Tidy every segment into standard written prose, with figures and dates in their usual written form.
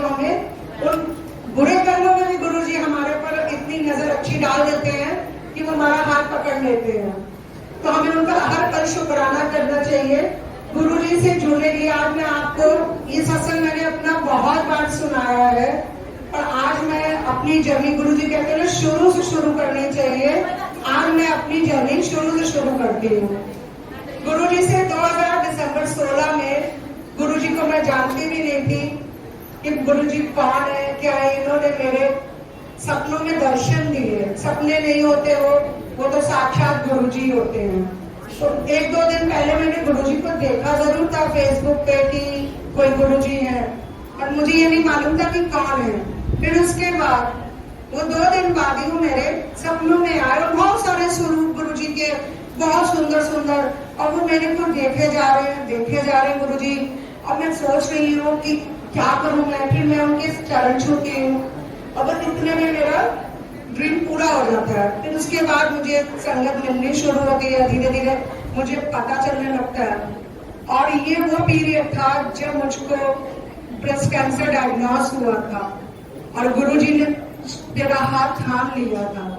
चीजों में, उन बुरे कर्मों में भी गुरुजी हमारे पर इतनी नजर अच्छी डाल देते हैं कि वो हमारा हाथ पकड़ लेते हैं। तो हमें उनका हर पल शुक्राना करना चाहिए। गुरुजी से जुड़ने के लिए आज मैं आपको ये सत्संग मैंने अपना बहुत बार सुनाया है, पर आज मैं अपनी जर्नी, गुरुजी कहते हैं शुरू से शुरू करनी चाहिए, आज मैं अपनी जर्नी शुरू से शुरू करती हूँ। गुरुजी से 2000 दिसंबर 16 में, गुरुजी को मैं जानती भी नहीं थी कि गुरुजी कौन है क्या है। इन्होंने मेरे सपनों में दर्शन दिए। सपने नहीं होते वो तो साक्षात गुरुजी होते हैं। तो 1-2 दिन पहले मैंने गुरुजी को देखा जरूर था फेसबुक पे कि कोई गुरुजी है, पर मुझे ये नहीं मालूम था कि कौन है। फिर उसके बाद वो 2 दिन बाद ही वो मेरे सपनों में आए और बहुत सारे स्वरूप गुरुजी के, बहुत सुंदर सुंदर, और वो मेरे को देखे जा रहे हैं गुरुजी। अब मैं सोच रही हूँ कि क्या करूँ मैं, फिर मैं उनके चरण छूती हूँ और बस इतने में मेरा ड्रीम पूरा हो जाता है। फिर उसके बाद मुझे संगत मिलनी शुरू होती है, धीरे धीरे मुझे पता चलने लगता है। और ये वो पीरियड था जब मुझको ब्रेस्ट कैंसर डायग्नोस हुआ था और गुरुजी ने मेरा हाथ थाम लिया था।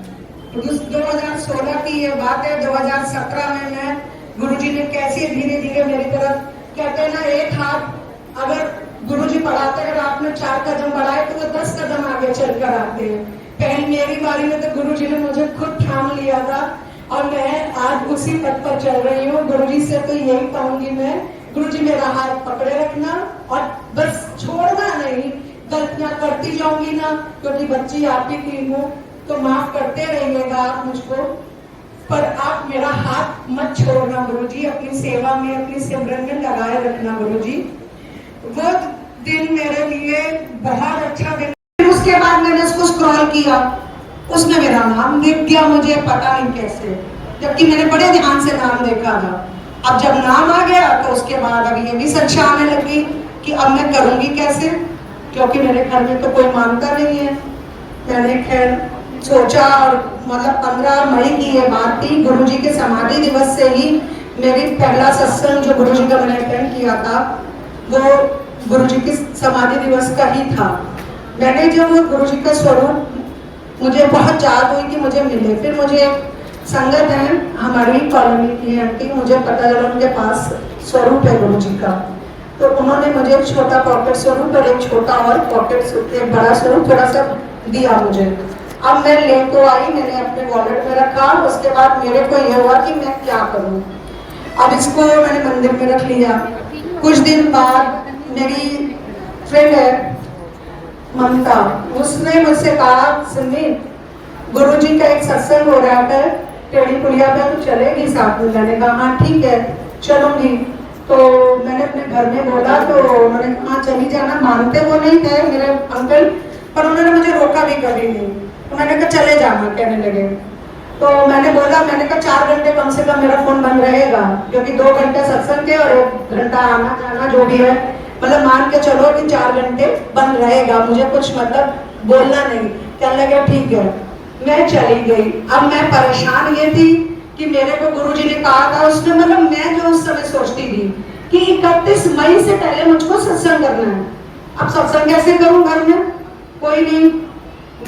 तो 2016 की ये बात है। 2017 में मैं, गुरुजी ने कैसे धीरे धीरे मेरी तरफ, कहते हैं ना एक हाथ अगर गुरुजी बढ़ाते हैं, रात में 4 कदम बढ़ाए तो वो 10 कदम आगे चलकर आते हैं। पहले मेरी बारी में तो गुरुजी ने मुझे खुद थाम लिया था और मैं आज उसी पथ पर चल रही हूँ। गुरुजी से तो यही कहूंगी मैं, गुरुजी मेरा हाथ पकड़े रखना और बस छोड़ना नहीं। गलतियां करती जाऊंगी ना, क्योंकि बच्ची आप ही की हूँ, तो माफ करते रहिएगा आप मुझको, पर आप मेरा हाथ मत छोड़ना गुरुजी। अपनी सेवा में, अपनी सिमरन में लगाए रखना गुरुजी। वो दिन मेरे लिए बहुत अच्छा दिन। उसके बाद मैंने उसको स्क्रॉल किया, उसमें मेरा नाम दिख गया, मुझे पता नहीं कैसे, जबकि मैंने बड़े ध्यान से नाम देखा था। अब जब नाम आ गया तो उसके बाद अब ये भी संशय आने लगी कि अब मैं करूंगी कैसे, क्योंकि मेरे घर में तो कोई मानता नहीं है। मैंने खैर सोचा और मतलब 15 मई की ये बात थी, गुरुजी के समाधि दिवस से ही मेरी पहला सत्संग जो गुरुजी का मैंने अटेंड किया था वो गुरुजी के समाधि दिवस का ही था। मैंने जब वो गुरुजी का स्वरूप, मुझे बहुत याद हुई कि मुझे मिले। फिर मुझे संगत है हमारी कॉलोनी की आंटी, मुझे पता चला उनके पास स्वरूप है गुरुजी का, तो उन्होंने मुझे एक छोटा पॉकेट स्वरूप और एक छोटा और पॉकेट, एक बड़ा स्वरूप थोड़ा सा दिया मुझे। अब मैं ले तो आई, मैंने अपने वॉलेट में रखा। उसके बाद मेरे को यह हुआ कि मैं क्या करूं। अब इसको मैंने मंदिर में रख लिया। कुछ दिन बाद मेरी फ्रेंड है ममता, उसने मुझसे कहा सिमी गुरुजी का एक सत्संग हो रहा है टेढ़ी पुलिया पे, तो चलेगी साथ में? मैंने कहा हाँ ठीक है चलूंगी। तो मैंने अपने घर में बोला तो उन्होंने कहा चली जाना। मानते वो नहीं थे मेरे अंकल, पर उन्होंने मुझे रोका भी कभी नहीं। तो मैंने कहा चले जाना, कहने लगे। तो मैंने बोला, मैंने कहा 4 घंटे कम से कम मेरा फोन बंद रहेगा, क्योंकि 2 घंटे सत्संग के और 1 घंटा आना जाना जो भी है, मतलब मान के चलो कि 4 घंटे बंद रहेगा, मुझे कुछ मतलब बोलना नहीं। कहने लगे ठीक है। मैं चली गई। अब मैं परेशान ये थी कि मेरे को गुरुजी ने कहा था, उसने मतलब मैं जो उस समय सोचती थी कि 31 मई से पहले मुझको सत्संग करना है। अब सत्संग कैसे करूं घर में, कोई नहीं।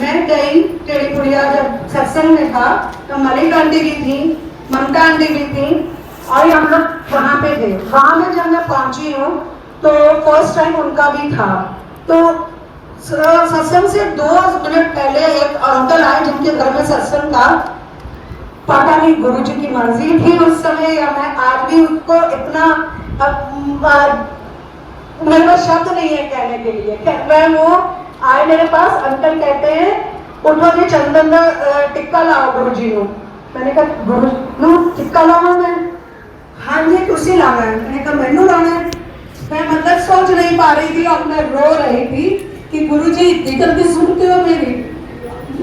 मैं गई टेढ़ी पुड़िया, जब सत्संग में था तो मलिक आंटी भी थी, ममता आंटी भी थी और हम लोग वहां पे थे। वहां में जब मैं पहुंची हूँ तो फर्स्ट टाइम उनका भी था। तो सत्संग से 2 मिनट पहले एक अंकल आए जिनके घर में सत्संग था। पता नहीं गुरुजी की मर्जी थी उस समय या मैं आज भी उसको इतना, मेरे पास शब्द नहीं है कहने के लिए। मैं वो आए मेरे पास, अंकल कहते हैं उठो जी चंदन का टिक्का लाओ गुरुजी को। मैंने कहा गुरु टिक्का लाओ मैं? हाँ जी तुसी लाना है। मैंने कहा मैनू लाना है। मैं मतलब सोच नहीं पा रही थी और मैं रो रही थी कि गुरुजी इतनी जल्दी सुनते हो मेरी।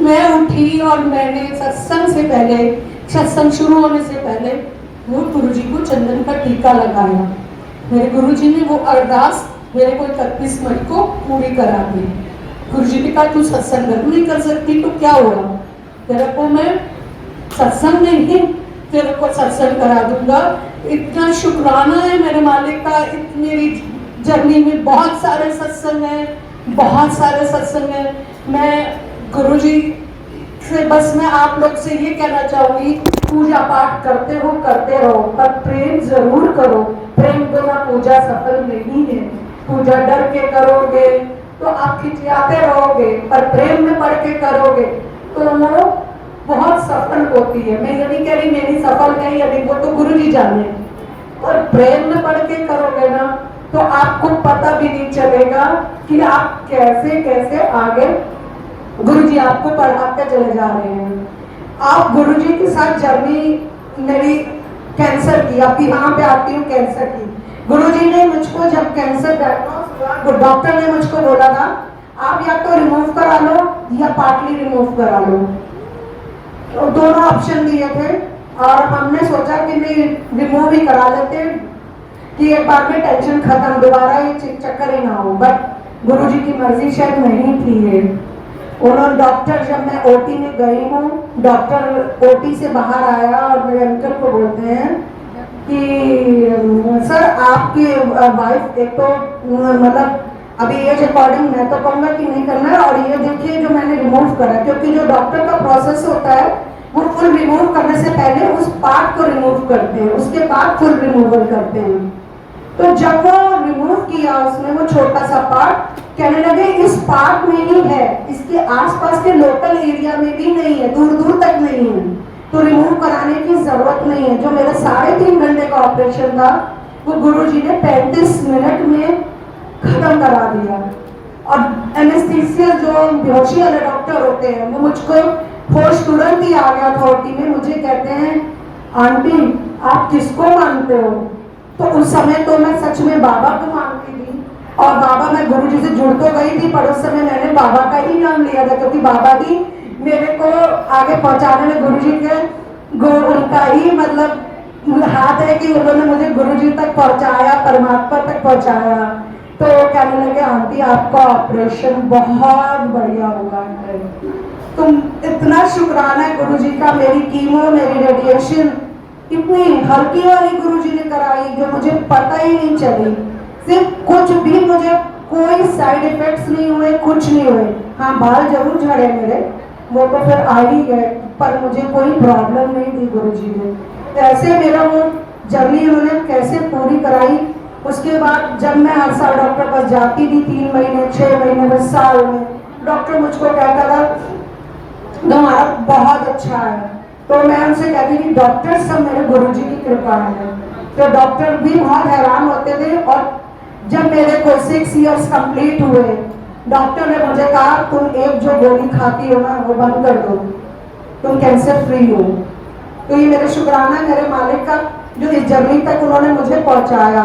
मैं उठी और मैंने सत्संग से पहले, सत्संग शुरू होने से पहले वो गुरुजी को चंदन का टीका लगाया। मेरे गुरुजी ने वो अरदास मेरे को 31 मई को पूरी करा दी। गुरुजी ने कहा तू सत्संग नहीं कर सकती तो क्या हुआ, तेरे को मैं सत्संग नहीं, तेरे को सत्संग करा दूंगा। इतना शुक्राना है मेरे मालिक का। मेरी जर्नी में बहुत सारे सत्संग हैं, बहुत सारे सत्संग हैं। मैं गुरुजी से बस मैं आप लोग से ये कहना चाहूंगी, पूजा पाठ करते रहो, पर प्रेम जरूर करो। प्रेम बिना पूजा सफल नहीं है। पूजा डर के करोगे तो आप खिंचाते रहोगे, पर प्रेम में पढ़ के करोगे तो वो बहुत सफल होती है। मैं ये नहीं कह रही मेरी सफल है या नहीं, वो तो गुरुजी जाने। और प्रेम में पढ़ के करोगे ना तो आपको पता भी नहीं चलेगा कि आप कैसे कैसे आगे गुरुजी आपको पढ़ाते चले जा रहे हैं। आप गुरुजी के साथ जर्नी मेरी कैंसर की, अभी यहाँ पे आती हूँ कैंसर की। गुरुजी ने मुझको जब कैंसर डायग्नोस हुआ, डॉक्टर ने मुझको बोला था आप या तो रिमूव करा लो या पार्टली रिमूव करा लो। तो दोनों ऑप्शन दिए थे और हमने सोचा कि नहीं रिमूव ही करा लेते कि एक बार में टेंशन खत्म, दोबारा ये चक्कर ही ना हो। बट गुरुजी की मर्जी शायद नहीं थी ये। उन्होंने डॉक्टर, जब मैं ओटी में गई हूँ, डॉक्टर ओटी से बाहर आया और मेरे अंकल को बोलते हैं कि सर आपकी वाइफ एक तो मतलब अभी एज अकॉर्डिंग मैं तो कहूँगा कि नहीं करना है, और ये देखिए जो मैंने रिमूव करा, क्योंकि जो डॉक्टर का प्रोसेस होता है वो फुल रिमूव करने से पहले उस पार्ट को रिमूव करते हैं, उसके बाद फुल रिमूवल करते हैं। तो जब वो रिमूव किया उसने वो छोटा सा पार्ट, कहने लगे इस पार्ट में ही है, इसके आसपास के लोकल एरिया में भी नहीं है, दूर दूर तक नहीं है, तो रिमूव कराने की जरूरत नहीं है। जो मेरा 3.5 घंटे का ऑपरेशन था वो गुरुजी ने 35 मिनट में खत्म करा दिया। और एनेस्थीसिया जो बेहोशी वाले डॉक्टर होते हैं वो मुझको होश तुरंत ही आ गया था ओटी में। मुझे कहते हैं आंटी आप किसको मानते हो? तो उस समय तो मैं सच में बाबा को मानती थी, और बाबा, मैं गुरुजी से जुड़ तो गई थी पर उस समय मैंने बाबा का ही नाम लिया था, क्योंकि बाबा ही मेरे को आगे पहुंचाने में गुरुजी के उनका ही मतलब हाथ है कि उन्होंने मुझे गुरुजी तक पहुंचाया, परमात्मा तक पहुंचाया। तो कहने लगे आंटी आपका ऑपरेशन बहुत बढ़िया हुआ है। तुम इतना शुक्राना है गुरुजी का, मेरी कीमो, मेरी रेडिएशन इतनी हल्की वाली गुरुजी ने कराई जो मुझे पता ही नहीं चली। सिर्फ कुछ भी मुझे कोई साइड इफेक्ट्स नहीं हुए, कुछ नहीं हुए। हाँ बाल जरूर झड़े मेरे, वो तो फिर आ ही गए, पर मुझे कोई प्रॉब्लम नहीं थी गुरुजी ने। ऐसे मेरा वो जर्नी उन्होंने कैसे पूरी कराई। उसके बाद जब मैं हर साल डॉक्टर पास जाती थी, 3 महीने 6 महीने में साल में, डॉक्टर मुझको कहता था तुम्हारा बहुत अच्छा है। तो मैं उनसे कहती थी डॉक्टर सब मेरे गुरुजी की कृपा है। तो डॉक्टर भी बहुत हैरान होते थे। और जब मेरे को 6 इयर्स कंप्लीट हुए, डॉक्टर ने मुझे कहा तुम एक जो गोली खाती हो ना वो बंद कर दो, तुम कैंसर फ्री हो। तो ये मेरे शुक्राना मेरे मालिक का जो इस जर्नी तक उन्होंने मुझे पहुंचाया।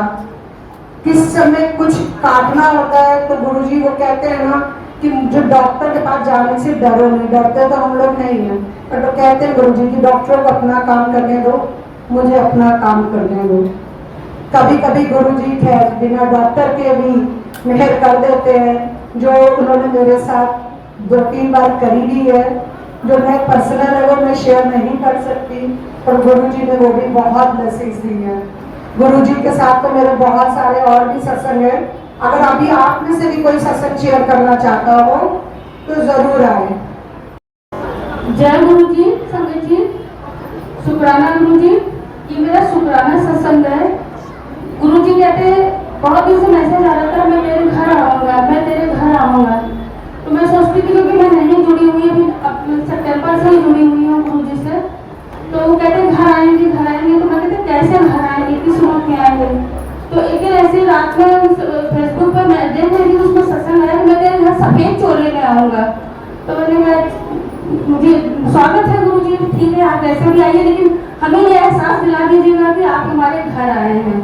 किस समय कुछ काटना होता है तो गुरुजी वो कहते हैं ना कि जो डॉक्टर के पास जाने से डरो नहीं, डरते तो हम लोग नहीं हैं, पर तो कहते हैं गुरुजी की डॉक्टरों को अपना काम करने दो, मुझे अपना काम करने दो। कभी कभी गुरुजी खैर बिना डॉक्टर के भी मेहर कर देते हैं, जो उन्होंने मेरे साथ 2-3 बार करी भी है, जो मैं पर्सनल है वो मैं शेयर नहीं कर सकती, पर गुरुजी ने वो भी बहुत ब्लेसिंग्स दी है। गुरुजी के साथ तो मेरे बहुत सारे और भी सत्संग हैं। अगर अभी आप में से भी कोई सत्संग शेयर करना चाहता हो तो जरूर आए। जय गुरु जी, संगत जी, शुक्राना गुरु जी। ये मेरा शुक्राना सत्संग है। गुरु जी कहते बहुत दिन से मैसेज आ रहा था मैं तेरे घर आऊँगा, मैं तेरे घर आऊँगा। तो मैं सोचती थी क्योंकि मैं नहीं जुड़ी हुई अभी सितंबर से ही जुड़ी हुई हूँ गुरु जी से। तो वो कहते घर आएंगे घर आएंगे, तो मैं कहते कैसे घर आएंगे, किस रूप में आएंगे। तो एक दिन ऐसे रात में फेसबुक पर मैं देख रही थी उसमें सत्संग आया कि मैं तेरे घर सफेद चोले में आऊँगा। तो मैंने कहा मुझे स्वागत है गुरु जी, ठीक है आप ऐसे भी आइए, लेकिन हमें ये एहसास दिला दीजिएगा कि आप हमारे घर आए हैं।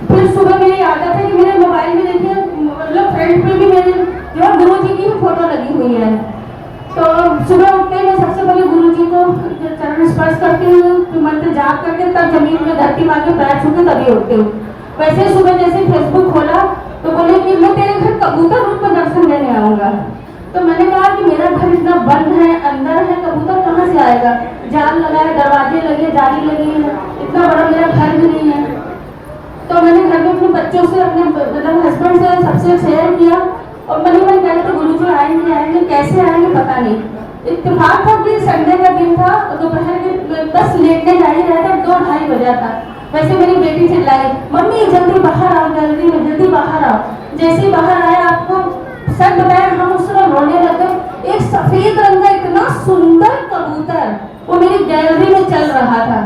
फिर सुबह मेरी आदत है कि मेरे मोबाइल में देखिए मतलब फ्रंट पे भी मेरे जो गुरु जी की फोटो लगी हुई है। तो सुबह उठते मैं सबसे पहले गुरु जी को चरण स्पर्श करती हूँ, तो मंत्र जाप करके तब जमीन में धरती माँ के पैर छू के तभी उठती हूँ। वैसे सुबह जैसे फेसबुक खोला तो बोले कि मैं तेरे घर कबूतर रूप में दर्शन लेने आऊँगा। तो मैंने कहा कि मेरा घर इतना बंद है, अंदर है, कबूतर कहाँ से आएगा? जाल लगा है, दरवाजे लगे, जाली लगी है, इतना बड़ा मेरा घर भी नहीं है। तो मैंने घर में अपने बच्चों से, अपने मतलब हस्बैंड से सबसे शेयर किया और मन ही मन कैसे आए ये पता नहीं। इत्तेफाक था कि संडे का दिन था, दोपहर के बस लेटने जा ही रहे थे, 2-2:30 बजा था। वैसे मेरी बेटी चिल्लाई, मम्मी जल्दी बाहर आओ, गैलरी में जल्दी बाहर आओ। जैसे ही बाहर आया, आपको सच बताया, हम उस समय रोने लगे। एक सफेद रंग का इतना सुंदर कबूतर वो मेरी गैलरी में चल रहा था।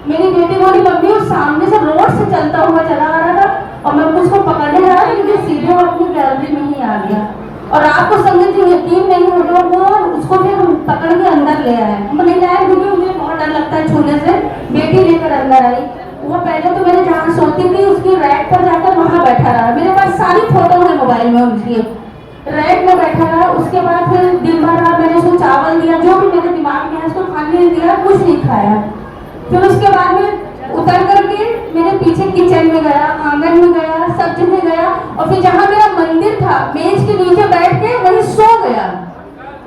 मेरी बेटी बोली, मम्मी वो सामने से रोड से चलता हुआ चला आ रहा था और मैं उसको पकड़ने जा रही, लेकिन सीधे वो अपनी गैलरी में ही आ गया। और आपको संगत जी यकीन नहीं होगा, वो उसको फिर हम पकड़ के अंदर ले आए। हम नहीं लाए क्योंकि मुझे बहुत डर लगता है छूने से। बेटी लेकर अंदर आई। वो पहले तो मैंने जहाँ सोती थी उसकी रैक पर जाकर वहाँ बैठा रहा। मेरे पास सारी फोटो है मोबाइल में उसकी, रैक में बैठा रहा। उसके बाद फिर दिन भर रात मैंने उसको चावल दिया, जो भी मेरे दिमाग में है उसको खाने नहीं दिया, कुछ नहीं खाया। फिर उसके बाद में उतर करके मेरे पीछे किचन में गया, आंगन में गया, सब जगह गया, और फिर जहाँ मेरा मंदिर था मेज के नीचे बैठ के वहीं सो गया।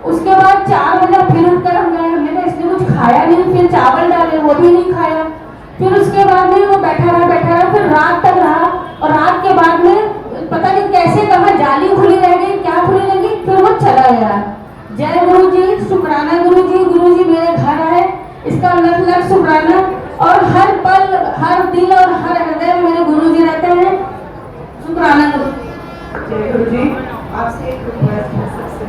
उसके बाद 4 बजे फिर उठकर हम गए, मैंने इसलिए कुछ खाया नहीं, फिर चावल डाले वो भी नहीं खाया। फिर उसके बाद में वो बैठा रहा, फिर रात तक रहा। और रात के बाद में पता नहीं कैसे कहाँ जाली खुली रह गई, क्या खुली लगी, फिर वो चला गया। जय गुरु जी, शुक्राना गुरु जी मेरे घर आए, इसका लख लख शुक्राना। और हर पल, हर दिल और हर हृदय में मेरे गुरु जी रहते हैं। शुक्राना गुरु जी। जय गुरु जी, आपसे एक रिक्वेस्ट है सबसे,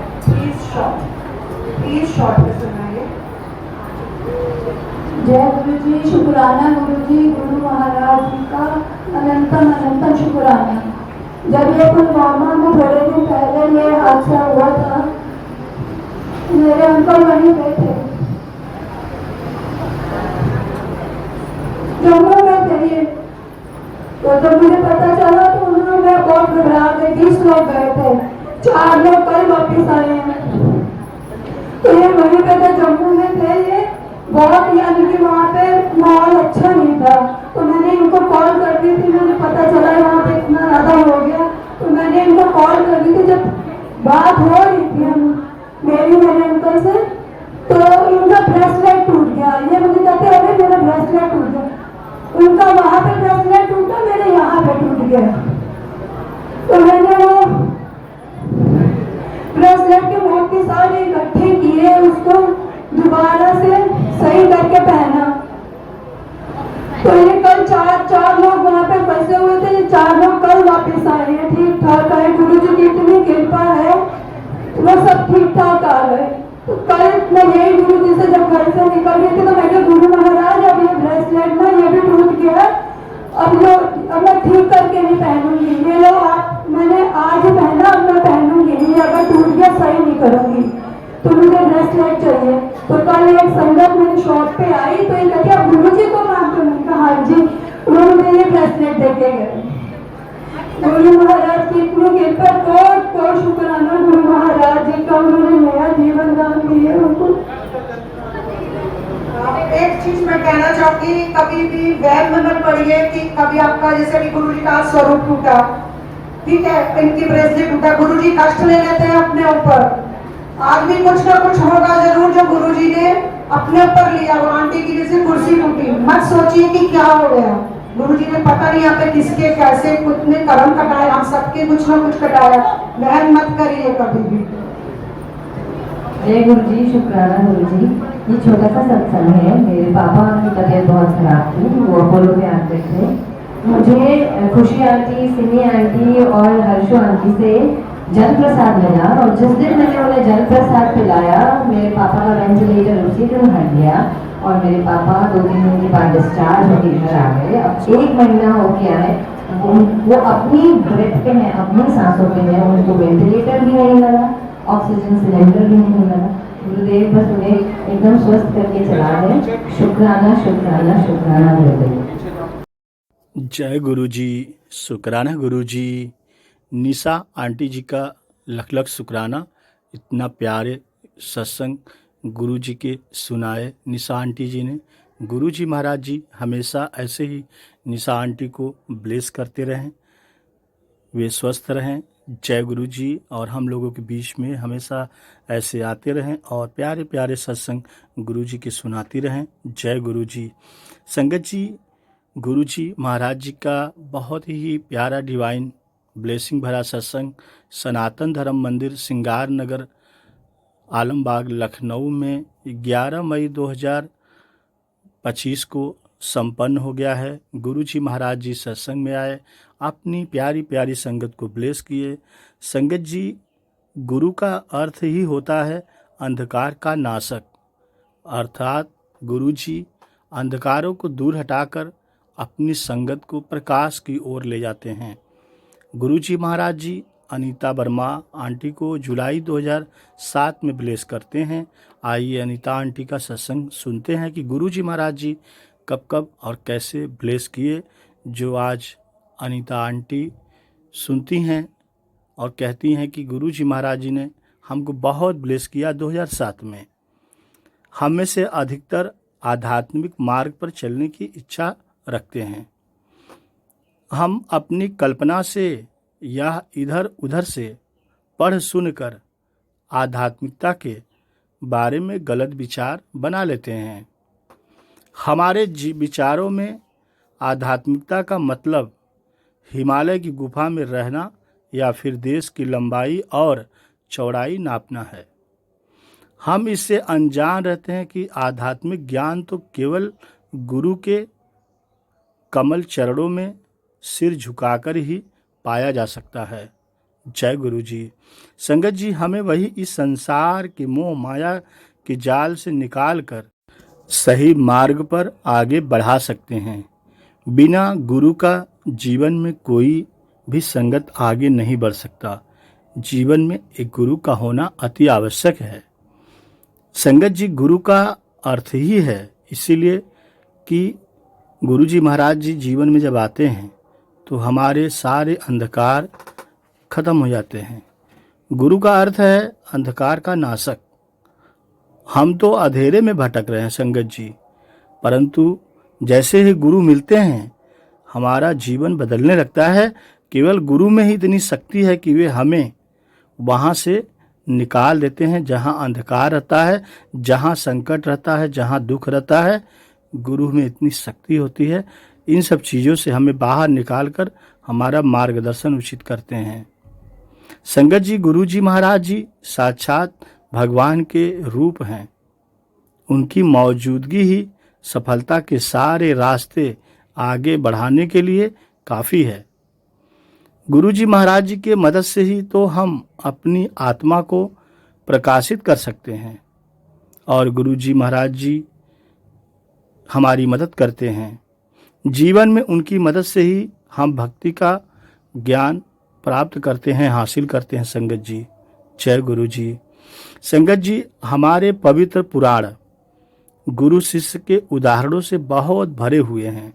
प्लीज शॉर्ट में सुनाइए। जय गुरु जी, शुक्राना गुरु जी, गुरु महाराज जी का अनंतम अनंतम शुक्राना। जब ये पुलवामा में थोड़े दिन पहले ये हादसा हुआ था, मेरे अंकल वहीं पे थे, जम्मू में थे ये। तो जब मुझे पता चला तो उन्होंने बहुत घबरा गए। 20 लोग गए थे, 4 लोग कल वापिस आए हैं। तो ये वहीं पे थे, जम्मू में थे ये। बहुत, यानी कि वहाँ पे माहौल अच्छा नहीं था। तो मैंने इनको कॉल कर दी थी, मुझे पता चला वहाँ पे इतना ज्यादा हो गया, तो मैंने इनको कॉल कर दी थी। जब बात हो रही थी मेरे अंकल से, तो इनका ब्रेसलेट टूट गया। ये मुझे कहते अरे मेरा ब्रेसलेट टूट गया। उनका वहां पे ब्रेसलेट टूटा, मेरे यहाँ पे टूट गया। तो मैंने वो ब्रेसलेट के मोती सारे इकट्ठे किए, उसको दोबारा से सही करके पहना। तो ये कल चार लोग वहाँ पे फंसे हुए थे, ये 4 लोग कल वापस आए हैं, ठीक ठाक आए। गुरु जी की इतनी कृपा है, वो सब ठीक ठाक आ गए। तो कल मैं यही गुरु जी से जब घर से निकल रही थी, तो मैंने गुरु महाराज अब ये ब्रेसलेट में ये भी टूट गया, अब मैं ठीक करके नहीं पहनूंगी, ये लो आप, मैंने आज ही पहना, अब मैं पहनूंगी नहीं, अगर टूट गया सही नहीं करूंगी, तो मुझे ब्रेसलेट चाहिए। तो कल एक संगत मेरी शॉप पे आई, तो ये कहती आप गुरु जी को मानते हो? कहा हाँ जी। उन्होंने मुझे ये ब्रेसलेट देके गए। गुरु महाराज की इतनी कृपा, कोट शुक्राना गुरु महाराज जी का, उन्होंने नया जीवन दान दिया उनको। एक चीज मैं कहना चाहूंगी, कभी भी वहम मत पड़िए कि कभी आपका, जैसे भी गुरु जी का स्वरूप टूटा, ठीक है, इनकी ब्रेसलेट टूटा, गुरु जी कष्ट ले लेते हैं अपने ऊपर। आदमी कुछ ना कुछ होगा जरूर जो गुरु जी ने अपने ऊपर लिया। वो आंटी की जैसे कुर्सी टूटी, मत सोचिए कि क्या हो गया, गुरु जी ने पता नहीं यहाँ पे किसके कैसे कितने कर्म कटाए, हम सबके कुछ ना कुछ कटाया। वहम मत करिए कभी भी। जय गुरु जी, शुक्राना गुरु जी। ये छोटा सा सत्संग है। मेरे पापा की तबीयत बहुत खराब थी, वो अपोलो में आते थे। मुझे खुशी आंटी, सिमी आंटी और हर्षो आंटी से जल प्रसाद मिला, और जिस दिन मैंने उन्हें जल प्रसाद पिलाया, मेरे पापा का वेंटिलेटर उसी दिन हट गया और मेरे पापा 2-3 दिन के बाद डिस्चार्ज होकर घर आ गए। अब 1 महीना हो गया है, वो अपनी ब्रेथ पे हैं, अपनी सांसों पे हैं, उनको वेंटिलेटर भी नहीं लगा, ऑक्सीजन सिलेंडर भी नहीं लगा। गुरुदेव बस उन्हें एकदम स्वस्थ करके चला गए। शुक्राना शुक्राना शुक्राना गुरुदेव। जय गुरु जी, शुक्राना गुरु जी। निशा आंटी जी का लख लख शुक्राना, इतना प्यारे सत्संग गुरु जी के सुनाए निशा आंटी जी ने। गुरु जी महाराज जी हमेशा ऐसे ही निशा आंटी को ब्लेस करते रहें, वे स्वस्थ रहें। जय गुरु जी, और हम लोगों के बीच में हमेशा ऐसे आते रहें और प्यारे प्यारे सत्संग गुरु जी के सुनाती रहें। जय गुरु जी। संगत जी, गुरु जी महाराज जी का बहुत ही प्यारा डिवाइन ब्लेसिंग भरा सत्संग सनातन धर्म मंदिर सिंगार नगर आलमबाग लखनऊ में 11 मई 2025 को संपन्न हो गया है। गुरुजी महाराज जी सत्संग में आए, अपनी प्यारी प्यारी संगत को ब्लेस किए। संगत जी, गुरु का अर्थ ही होता है अंधकार का नाशक, अर्थात गुरुजी अंधकारों को दूर हटाकर अपनी संगत को प्रकाश की ओर ले जाते हैं। गुरुजी महाराज जी अनीता वर्मा आंटी को जुलाई 2007 में ब्लेस करते हैं। आइए अनीता आंटी का सत्संग सुनते हैं कि गुरुजी महाराज जी कब कब और कैसे ब्लेस किए, जो आज अनीता आंटी सुनती हैं और कहती हैं कि गुरुजी महाराज जी ने हमको बहुत ब्लेस किया 2007 में। हम में से अधिकतर आध्यात्मिक मार्ग पर चलने की इच्छा रखते हैं। हम अपनी कल्पना से या इधर उधर से पढ़ सुनकर आध्यात्मिकता के बारे में गलत विचार बना लेते हैं। हमारे विचारों में आध्यात्मिकता का मतलब हिमालय की गुफा में रहना या फिर देश की लंबाई और चौड़ाई नापना है। हम इससे अनजान रहते हैं कि आध्यात्मिक ज्ञान तो केवल गुरु के कमल चरणों में सिर झुकाकर ही पाया जा सकता है। जय गुरु जी। संगत जी, हमें वही इस संसार के मोह माया के जाल से निकालकर सही मार्ग पर आगे बढ़ा सकते हैं। बिना गुरु का जीवन में कोई भी संगत आगे नहीं बढ़ सकता। जीवन में एक गुरु का होना अति आवश्यक है। संगत जी, गुरु का अर्थ ही है, इसीलिए कि गुरुजी महाराज जी जीवन में जब आते हैं तो हमारे सारे अंधकार खत्म हो जाते हैं। गुरु का अर्थ है अंधकार का नाशक। हम तो अंधेरे में भटक रहे हैं संगत जी, परंतु जैसे ही गुरु मिलते हैं हमारा जीवन बदलने लगता है। केवल गुरु में ही इतनी शक्ति है कि वे हमें वहाँ से निकाल देते हैं जहाँ अंधकार रहता है, जहाँ संकट रहता है, जहाँ दुख रहता है। गुरु में इतनी शक्ति होती है, इन सब चीज़ों से हमें बाहर निकालकर हमारा मार्गदर्शन उचित करते हैं। संगत जी, गुरु जी महाराज जी साक्षात भगवान के रूप हैं। उनकी मौजूदगी ही सफलता के सारे रास्ते आगे बढ़ाने के लिए काफ़ी है। गुरु जी महाराज जी के मदद से ही तो हम अपनी आत्मा को प्रकाशित कर सकते हैं और गुरु जी महाराज जी हमारी मदद करते हैं। जीवन में उनकी मदद से ही हम भक्ति का ज्ञान प्राप्त करते हैं, हासिल करते हैं। संगत जी, जय गुरु जी। संगत जी, हमारे पवित्र पुराण गुरु शिष्य के उदाहरणों से बहुत भरे हुए हैं।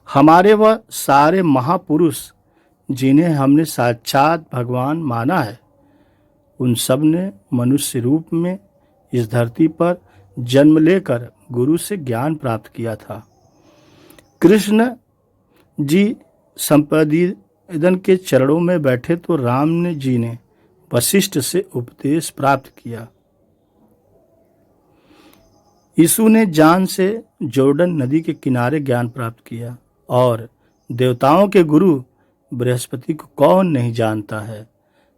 हमारे वह सारे महापुरुष जिन्हें हमने साक्षात भगवान माना है, उन सब ने मनुष्य रूप में इस धरती पर जन्म लेकर गुरु से ज्ञान प्राप्त किया था। कृष्ण जी संप्रदिदन के चरणों में बैठे तो राम जी ने वशिष्ठ से उपदेश प्राप्त किया। यीशु ने जान से जॉर्डन नदी के किनारे ज्ञान प्राप्त किया और देवताओं के गुरु बृहस्पति को कौन नहीं जानता है,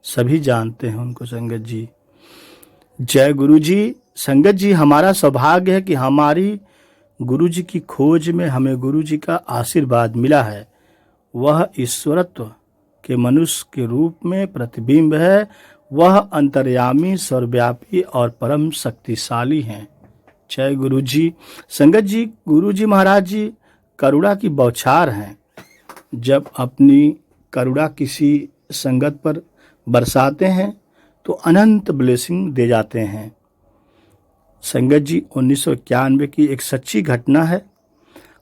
सभी जानते हैं उनको। संगत जी, जय गुरु जी। संगत जी, हमारा सौभाग्य है कि हमारी गुरु जी की खोज में हमें गुरु जी का आशीर्वाद मिला है। वह ईश्वरत्व के मनुष्य के रूप में प्रतिबिंब है। वह अंतर्यामी, सर्वव्यापी और परम शक्तिशाली हैं। जय गुरु जी। संगत जी, गुरु जी महाराज जी करुणा की बौछार हैं। जब अपनी करुणा किसी संगत पर बरसाते हैं तो अनंत ब्लेसिंग दे जाते हैं। संगत जी, 1991 की एक सच्ची घटना है।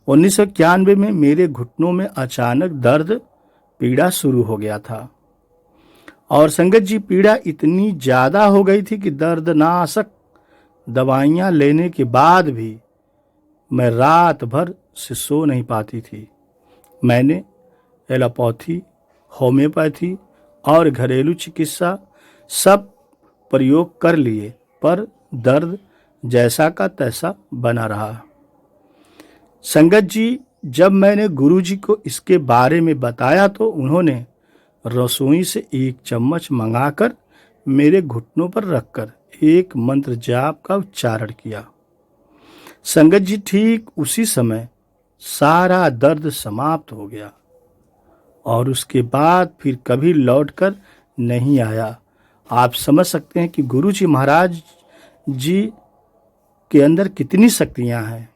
1991 में मेरे घुटनों में अचानक दर्द पीड़ा शुरू हो गया था और संगत जी, पीड़ा इतनी ज़्यादा हो गई थी कि दर्दनाशक दवाइयाँ लेने के बाद भी मैं रात भर से सो नहीं पाती थी। मैंने एलोपैथी, होम्योपैथी और घरेलू चिकित्सा सब प्रयोग कर लिए, पर दर्द जैसा का तैसा बना रहा। संगत जी, जब मैंने गुरु जी को इसके बारे में बताया तो उन्होंने रसोई से एक चम्मच मंगाकर मेरे घुटनों पर रखकर एक मंत्र जाप का उच्चारण किया। संगत जी, ठीक उसी समय सारा दर्द समाप्त हो गया और उसके बाद फिर कभी लौटकर नहीं आया। आप समझ सकते हैं कि गुरु जी महाराज जी के अंदर कितनी शक्तियां हैं।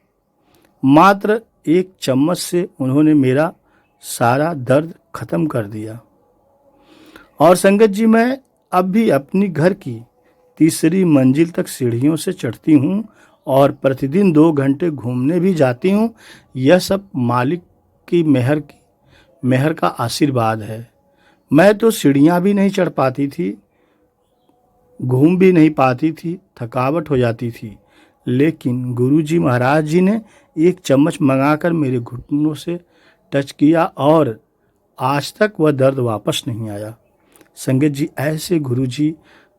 मात्र एक चम्मच से उन्होंने मेरा सारा दर्द खत्म कर दिया। और संगत जी, मैं अब भी अपनी घर की तीसरी मंजिल तक सीढ़ियों से चढ़ती हूँ और प्रतिदिन 2 घंटे घूमने भी जाती हूँ। यह सब मालिक की मेहर का आशीर्वाद है। मैं तो सीढ़ियाँ भी नहीं चढ़ पाती थी, घूम भी नहीं पाती थी, थकावट हो जाती थी, लेकिन गुरुजी महाराज जी ने एक चम्मच मंगाकर मेरे घुटनों से टच किया और आज तक वह दर्द वापस नहीं आया। संगत जी, ऐसे गुरुजी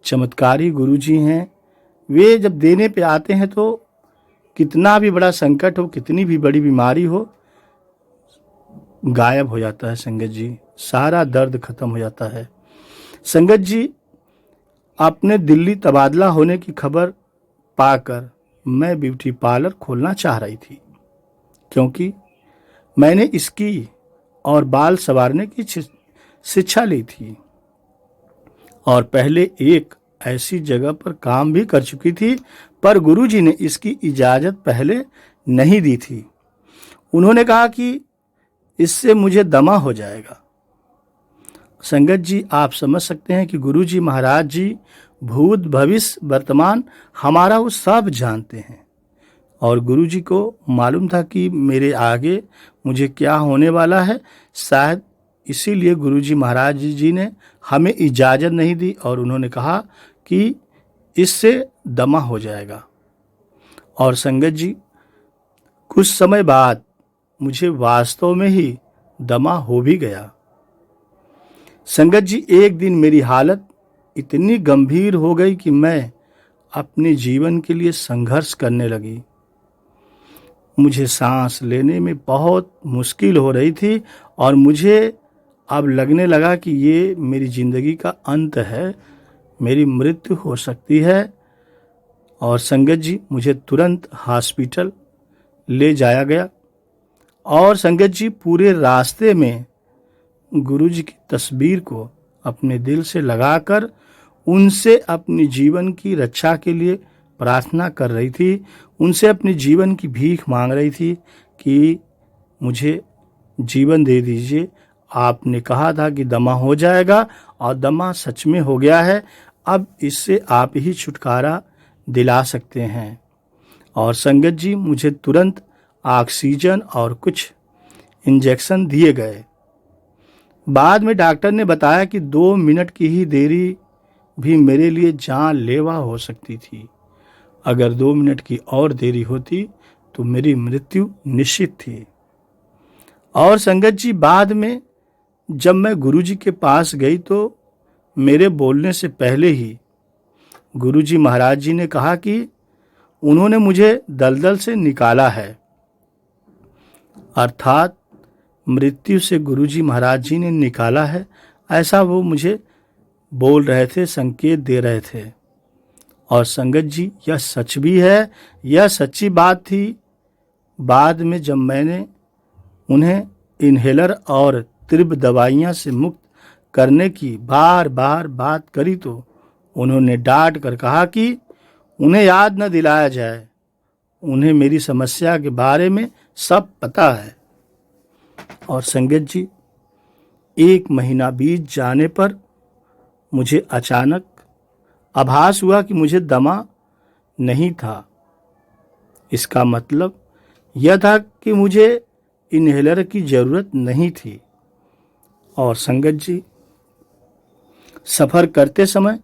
चमत्कारी गुरुजी हैं। वे जब देने पे आते हैं तो कितना भी बड़ा संकट हो, कितनी भी बड़ी बीमारी हो, गायब हो जाता है। संगत जी, सारा दर्द खत्म हो जाता है। संगत जी, अपने दिल्ली तबादला होने की खबर पाकर मैं ब्यूटी पार्लर खोलना चाह रही थी, क्योंकि मैंने इसकी और बाल संवारने की शिक्षा ली थी और पहले एक ऐसी जगह पर काम भी कर चुकी थी, पर गुरुजी ने इसकी इजाज़त पहले नहीं दी थी। उन्होंने कहा कि इससे मुझे दमा हो जाएगा। संगत जी, आप समझ सकते हैं कि गुरुजी महाराज जी भूत भविष्य वर्तमान हमारा वो सब जानते हैं और गुरुजी को मालूम था कि मेरे आगे मुझे क्या होने वाला है। शायद इसीलिए गुरुजी महाराज जी ने हमें इजाज़त नहीं दी और उन्होंने कहा कि इससे दमा हो जाएगा। और संगत जी, कुछ समय बाद मुझे वास्तव में ही दमा हो भी गया। संगत जी, एक दिन मेरी हालत इतनी गंभीर हो गई कि मैं अपने जीवन के लिए संघर्ष करने लगी। मुझे सांस लेने में बहुत मुश्किल हो रही थी और मुझे अब लगने लगा कि ये मेरी ज़िंदगी का अंत है, मेरी मृत्यु हो सकती है। और संगत जी, मुझे तुरंत हॉस्पिटल ले जाया गया और संगत जी, पूरे रास्ते में गुरुजी की तस्वीर को अपने दिल से लगाकर उनसे अपनी जीवन की रक्षा के लिए प्रार्थना कर रही थी, उनसे अपने जीवन की भीख मांग रही थी कि मुझे जीवन दे दीजिए। आपने कहा था कि दमा हो जाएगा और दमा सच में हो गया है। अब इससे आप ही छुटकारा दिला सकते हैं। और संगत जी, मुझे तुरंत ऑक्सीजन और कुछ इंजेक्शन दिए गए। बाद में डॉक्टर ने बताया कि 2 मिनट की ही देरी भी मेरे लिए जानलेवा हो सकती थी। अगर 2 मिनट की और देरी होती तो मेरी मृत्यु निश्चित थी। और संगत जी, बाद में जब मैं गुरुजी के पास गई तो मेरे बोलने से पहले ही गुरुजी महाराज जी ने कहा कि उन्होंने मुझे दलदल से निकाला है। अर्थात मृत्यु से गुरुजी महाराज जी ने निकाला है, ऐसा वो मुझे बोल रहे थे, संकेत दे रहे थे। और संगत जी, यह सच भी है, यह सच्ची बात थी। बाद में जब मैंने उन्हें इन्हेलर और तीव्र दवाइयाँ से मुक्त करने की बार बार बात करी तो उन्होंने डांट कर कहा कि उन्हें याद न दिलाया जाए, उन्हें मेरी समस्या के बारे में सब पता है। और संगत जी, 1 महीना बीत जाने पर मुझे अचानक आभास हुआ कि मुझे दमा नहीं था। इसका मतलब यह था कि मुझे इन्हेलर की ज़रूरत नहीं थी। और संगत जी, सफ़र करते समय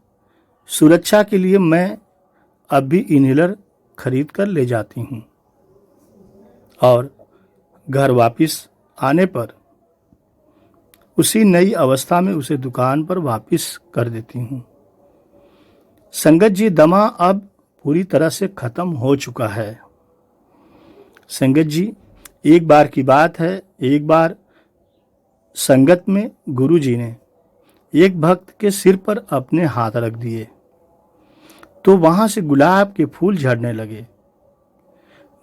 सुरक्षा के लिए मैं अब भी इन्हेलर खरीद कर ले जाती हूँ और घर वापस आने पर उसी नई अवस्था में उसे दुकान पर वापस कर देती हूँ। संगत जी, दमा अब पूरी तरह से ख़त्म हो चुका है। संगत जी, एक बार की बात है, एक बार संगत में गुरुजी ने एक भक्त के सिर पर अपने हाथ रख दिए तो वहां से गुलाब के फूल झड़ने लगे।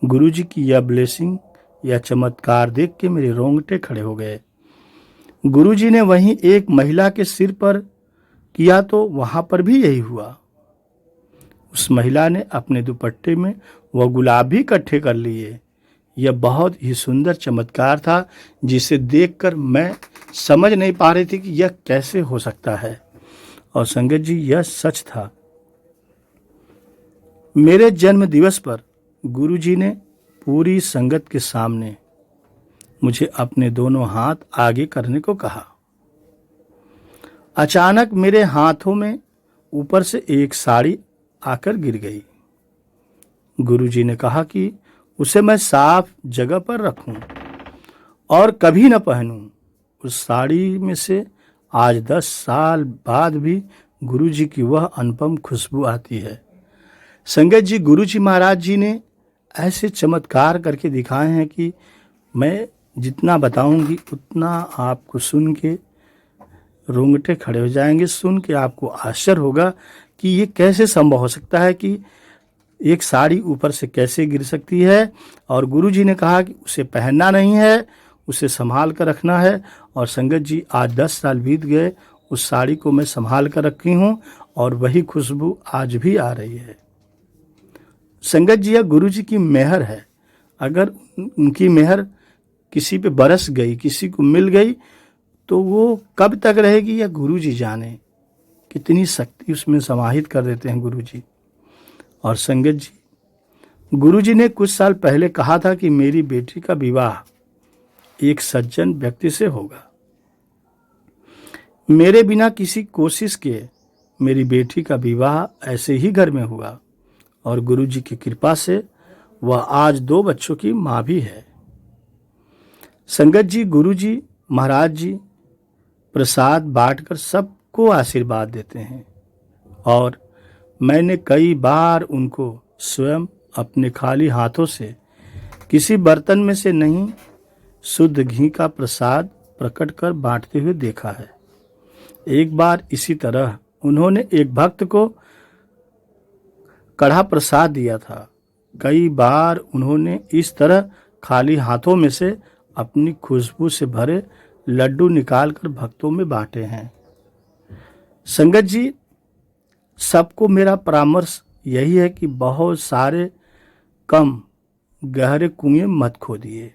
गुरुजी की यह ब्लेसिंग, यह चमत्कार देख के मेरे रोंगटे खड़े हो गए। गुरुजी ने वहीं एक महिला के सिर पर किया तो वहां पर भी यही हुआ। उस महिला ने अपने दुपट्टे में वह गुलाब भी इकट्ठे कर लिए। यह बहुत ही सुंदर चमत्कार था, जिसे देखकर मैं समझ नहीं पा रही थी कि यह कैसे हो सकता है। और संगत जी, यह सच था। मेरे जन्म दिवस पर गुरुजी ने पूरी संगत के सामने मुझे अपने दोनों हाथ आगे करने को कहा। अचानक मेरे हाथों में ऊपर से एक साड़ी आकर गिर गई। गुरुजी ने कहा कि उसे मैं साफ जगह पर रखूं और कभी न पहनूं। उस साड़ी में से आज 10 साल बाद भी गुरुजी की वह अनुपम खुशबू आती है। संगत जी, गुरुजी महाराज जी ने ऐसे चमत्कार करके दिखाए हैं कि मैं जितना बताऊंगी उतना आपको सुन के रोंगटे खड़े हो जाएंगे। सुन के आपको आश्चर्य होगा कि ये कैसे संभव हो सकता है कि एक साड़ी ऊपर से कैसे गिर सकती है। और गुरुजी ने कहा कि उसे पहनना नहीं है, उसे संभाल कर रखना है। और संगत जी, आज 10 साल बीत गए, उस साड़ी को मैं संभाल कर रखी हूँ और वही खुशबू आज भी आ रही है। संगत जी, यह गुरुजी की मेहर है। अगर उनकी मेहर किसी पे बरस गई, किसी को मिल गई, तो वो कब तक रहेगी यह गुरुजी जाने। कितनी शक्ति उसमें समाहित कर देते हैं गुरुजी। और संगत जी, गुरुजी ने कुछ साल पहले कहा था कि मेरी बेटी का विवाह एक सज्जन व्यक्ति से होगा। मेरे बिना किसी कोशिश के मेरी बेटी का विवाह ऐसे ही घर में हुआ और गुरुजी की कृपा से वह आज 2 बच्चों की मां भी है। संगत जी, गुरुजी महाराज जी प्रसाद बांटकर सबको आशीर्वाद देते हैं और मैंने कई बार उनको स्वयं अपने खाली हाथों से किसी बर्तन में से नहीं, शुद्ध घी का प्रसाद प्रकट कर बांटते हुए देखा है। एक बार इसी तरह उन्होंने एक भक्त को कढ़ा प्रसाद दिया था। कई बार उन्होंने इस तरह खाली हाथों में से अपनी खुशबू से भरे लड्डू निकालकर भक्तों में बांटे हैं। संगत जी, सबको मेरा परामर्श यही है कि बहुत सारे कम गहरे कुएं मत खोदिए।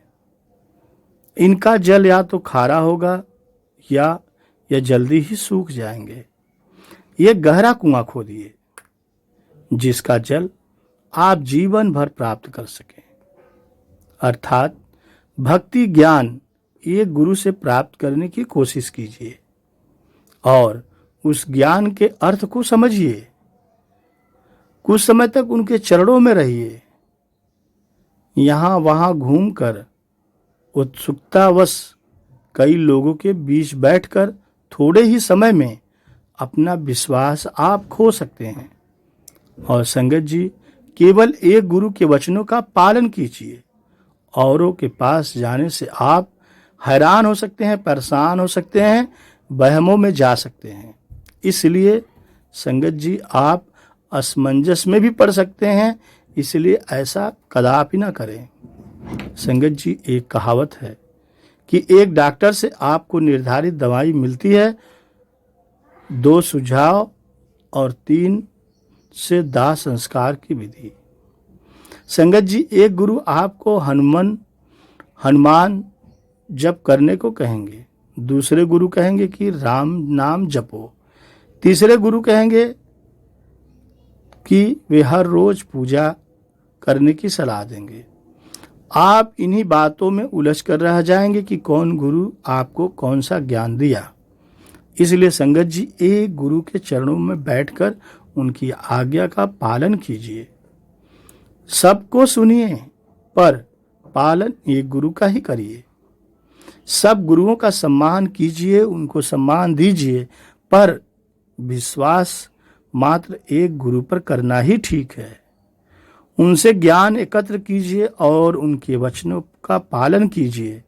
इनका जल या तो खारा होगा या यह जल्दी ही सूख जाएंगे। ये गहरा कुआं खोदिए जिसका जल आप जीवन भर प्राप्त कर सकें। अर्थात भक्ति ज्ञान एक गुरु से प्राप्त करने की कोशिश कीजिए और उस ज्ञान के अर्थ को समझिए। कुछ समय तक उनके चरणों में रहिए। यहां वहां घूमकर उत्सुकतावश कई लोगों के बीच बैठकर थोड़े ही समय में अपना विश्वास आप खो सकते हैं। और संगत जी, केवल एक गुरु के वचनों का पालन कीजिए। औरों के पास जाने से आप हैरान हो सकते हैं, परेशान हो सकते हैं, वहमों में जा सकते हैं। इसलिए संगत जी, आप असमंजस में भी पड़ सकते हैं, इसलिए ऐसा कदापि ना करें। संगत जी, एक कहावत है कि एक डॉक्टर से आपको निर्धारित दवाई मिलती है, 2 सुझाव और 3 से दाह संस्कार की विधि। संगत जी, एक गुरु आपको हनुमान जप करने को कहेंगे, दूसरे गुरु कहेंगे कि राम नाम जपो, तीसरे गुरु कहेंगे कि वे हर रोज पूजा करने की सलाह देंगे। आप इन्हीं बातों में उलझ कर रह जाएंगे कि कौन गुरु आपको कौन सा ज्ञान दिया। इसलिए संगत जी, एक गुरु के चरणों में बैठकर उनकी आज्ञा का पालन कीजिए। सबको सुनिए पर पालन एक गुरु का ही करिए। सब गुरुओं का सम्मान कीजिए, उनको सम्मान दीजिए, पर विश्वास मात्र एक गुरु पर करना ही ठीक है। उनसे ज्ञान एकत्र कीजिए और उनके वचनों का पालन कीजिए।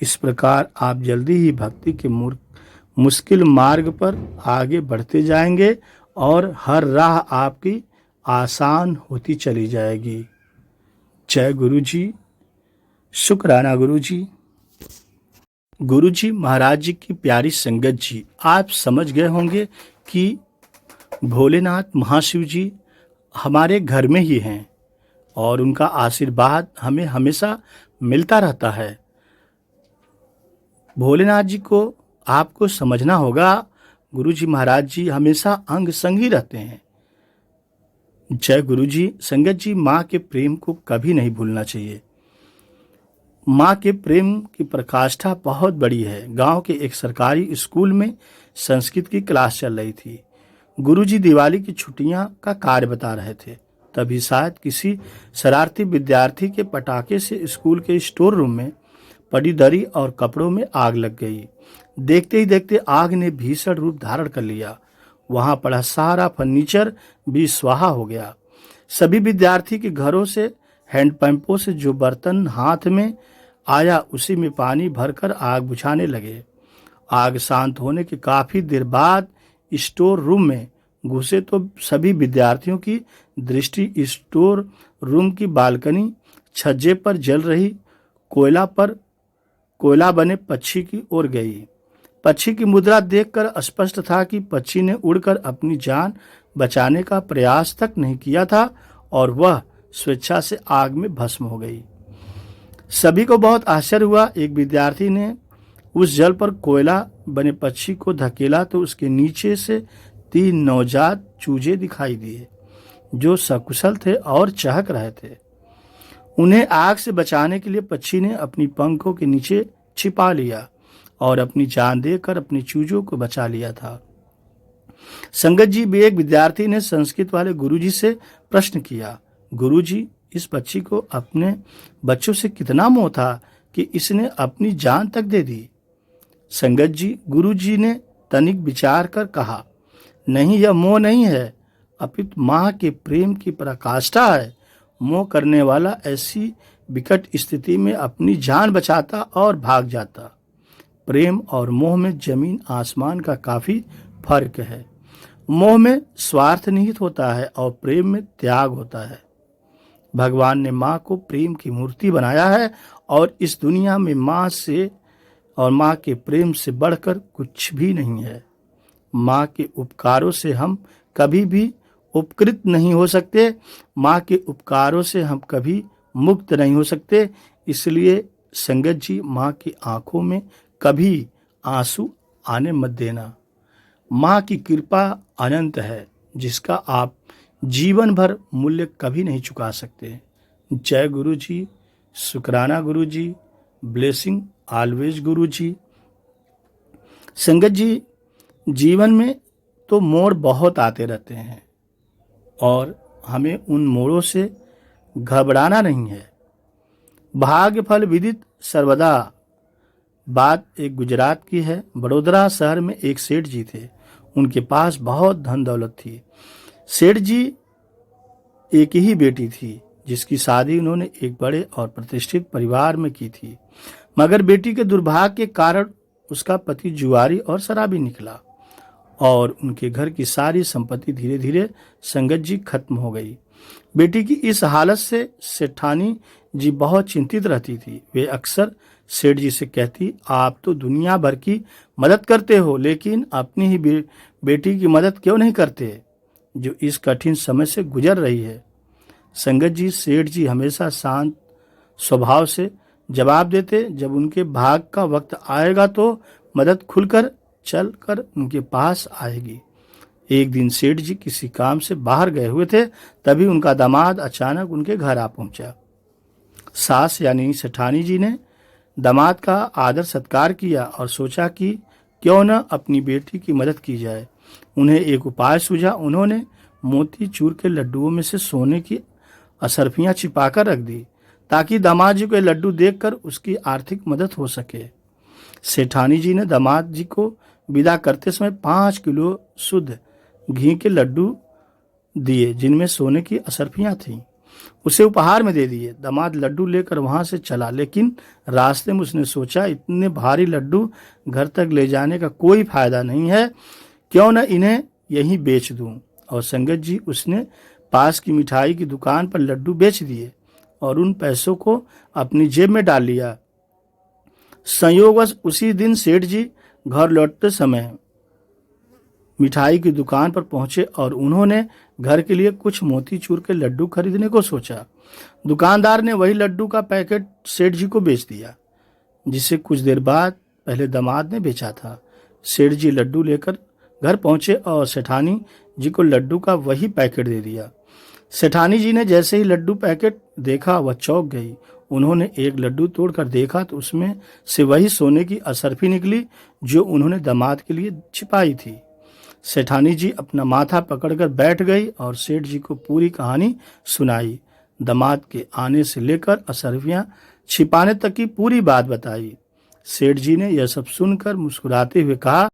इस प्रकार आप जल्दी ही भक्ति के मुश्किल मार्ग पर आगे बढ़ते जाएंगे और हर राह आपकी आसान होती चली जाएगी। जय गुरु जी, शुक्राना गुरु जी। गुरु जी महाराज जी की प्यारी संगत जी, आप समझ गए होंगे कि भोलेनाथ महाशिव जी हमारे घर में ही हैं और उनका आशीर्वाद हमें हमेशा मिलता रहता है। भोलेनाथ जी को आपको समझना होगा, गुरु जी महाराज जी हमेशा अंग संग ही रहते हैं। जय गुरु जी। संगत जी, माँ के प्रेम को कभी नहीं भूलना चाहिए। माँ के प्रेम की प्रकाष्ठा बहुत बड़ी है। गांव के एक सरकारी स्कूल में संस्कृत की क्लास चल रही थी। गुरुजी दिवाली की छुट्टियां का कार्य बता रहे थे। तभी शायद किसी शरारती विद्यार्थी के पटाखे से स्कूल के स्टोर रूम में पड़ी दरी और कपड़ों में आग लग गई। देखते ही देखते आग ने भीषण रूप धारण कर लिया। वहां पड़ा सारा फर्नीचर भी स्वाहा हो गया। सभी विद्यार्थी के घरों से हैंडपंपों से जो बर्तन हाथ में आया उसी में पानी भरकर आग बुझाने लगे। आग शांत होने के काफी देर बाद स्टोर रूम में घुसे तो सभी विद्यार्थियों की दृष्टि स्टोर रूम की बालकनी, छज्जे पर जल रही कोयला बने पक्षी की ओर गई। पक्षी की मुद्रा देखकर स्पष्ट था कि पक्षी ने उड़कर अपनी जान बचाने का प्रयास तक नहीं किया था और वह स्वेच्छा से आग में भस्म हो गई। सभी को बहुत आश्चर्य हुआ। एक विद्यार्थी ने उस जल पर कोयला बने पक्षी को धकेला तो उसके नीचे से 3 नवजात चूजे दिखाई दिए जो सकुशल थे और चहक रहे थे। उन्हें आग से बचाने के लिए पक्षी ने अपनी पंखों के नीचे छिपा लिया और अपनी जान देकर अपने चूजों को बचा लिया था। संगत जी, भी एक विद्यार्थी ने संस्कृत वाले गुरुजी से प्रश्न किया, गुरुजी, इस पक्षी को अपने बच्चों से कितना मोह था कि इसने अपनी जान तक दे दी। संगत जी, गुरुजी ने तनिक विचार कर कहा, नहीं, यह मोह नहीं है, अपितु माँ के प्रेम की पराकाष्ठा है। मोह करने वाला ऐसी विकट स्थिति में अपनी जान बचाता और भाग जाता। प्रेम और मोह में जमीन आसमान का काफी फर्क है। मोह में स्वार्थ निहित होता है और प्रेम में त्याग होता है। भगवान ने माँ को प्रेम की मूर्ति बनाया है और इस दुनिया में माँ से और माँ के प्रेम से बढ़कर कुछ भी नहीं है। माँ के उपकारों से हम कभी भी उपकृत नहीं हो सकते। माँ के उपकारों से हम कभी मुक्त नहीं हो सकते। इसलिए संगत जी, माँ की आंखों में कभी आंसू आने मत देना। माँ की कृपा अनंत है जिसका आप जीवन भर मूल्य कभी नहीं चुका सकते। जय गुरु जी, शुक्राना गुरु जी, ब्लेसिंग ऑलवेज गुरु जी। संगत जी, जीवन में तो मोड़ बहुत आते रहते हैं और हमें उन मोड़ों से घबराना नहीं है। भाग्य फल विदित सर्वदा। बात एक गुजरात की है। बड़ोदरा शहर में एक सेठ जी थे। उनके पास बहुत धन दौलत थी। सेठ जी एक ही बेटी थी जिसकी शादी उन्होंने एक बड़े और प्रतिष्ठित परिवार में की थी, मगर बेटी के दुर्भाग्य के कारण उसका पति जुआरी और शराबी निकला और उनके घर की सारी संपत्ति धीरे धीरे संगत जी खत्म हो गई। बेटी की इस हालत से सेठानी जी बहुत चिंतित रहती थी। वे अक्सर सेठ जी से कहती, आप तो दुनिया भर की मदद करते हो लेकिन अपनी ही बेटी की मदद क्यों नहीं करते जो इस कठिन समय से गुजर रही है। संगत जी, सेठ जी हमेशा शांत स्वभाव से जवाब देते, जब उनके भाग का वक्त आएगा तो मदद खुलकर चल कर उनके पास आएगी। एक दिन सेठ जी किसी काम से बाहर गए हुए थे, तभी उनका दामाद अचानक उनके घर आ पहुंचा। सास यानी सेठानी जी ने दामाद का आदर सत्कार किया और सोचा कि क्यों न अपनी बेटी की मदद की जाए। उन्हें एक उपाय सूझा। उन्होंने मोती चूर के लड्डुओं में से सोने की असरफियां छिपाकर रख दी ताकि दामाद जी को लड्डू देखकर उसकी आर्थिक मदद हो सके। सेठानी जी ने दामाद जी को विदा करते समय 5 किलो शुद्ध घी के लड्डू दिए जिनमें सोने की असरफियां थीं। उसे उपहार में दे दिए। दामाद लड्डू लेकर वहां से चला, लेकिन रास्ते में उसने सोचा, इतने भारी लड्डू घर तक ले जाने का कोई फायदा नहीं है, क्यों न इन्हें यहीं बेच दूं। और संगत जी, उसने पास की मिठाई की दुकान पर लड्डू बेच दिए और उन पैसों को अपनी जेब में डाल लिया। संयोगवश उसी दिन सेठ जी घर लौटते समय मिठाई की दुकान पर पहुंचे और उन्होंने घर के लिए कुछ मोतीचूर के लड्डू खरीदने को सोचा। दुकानदार ने वही लड्डू का पैकेट सेठ जी को बेच दिया जिसे कुछ देर बाद पहले दामाद ने बेचा था। सेठ जी लड्डू लेकर घर पहुंचे और सेठानी जी को लड्डू का वही पैकेट दे दिया। सेठानी जी ने जैसे ही लड्डू पैकेट देखा वह चौंक गई। उन्होंने एक लड्डू तोड़कर देखा तो उसमें से वही सोने की असरफी निकली जो उन्होंने दामाद के लिए छिपाई थी। सेठानी जी अपना माथा पकड़कर बैठ गई और सेठ जी को पूरी कहानी सुनाई। दामाद के आने से लेकर असरफियां छिपाने तक की पूरी बात बताई। सेठ जी ने यह सब सुनकर मुस्कुराते हुए कहा,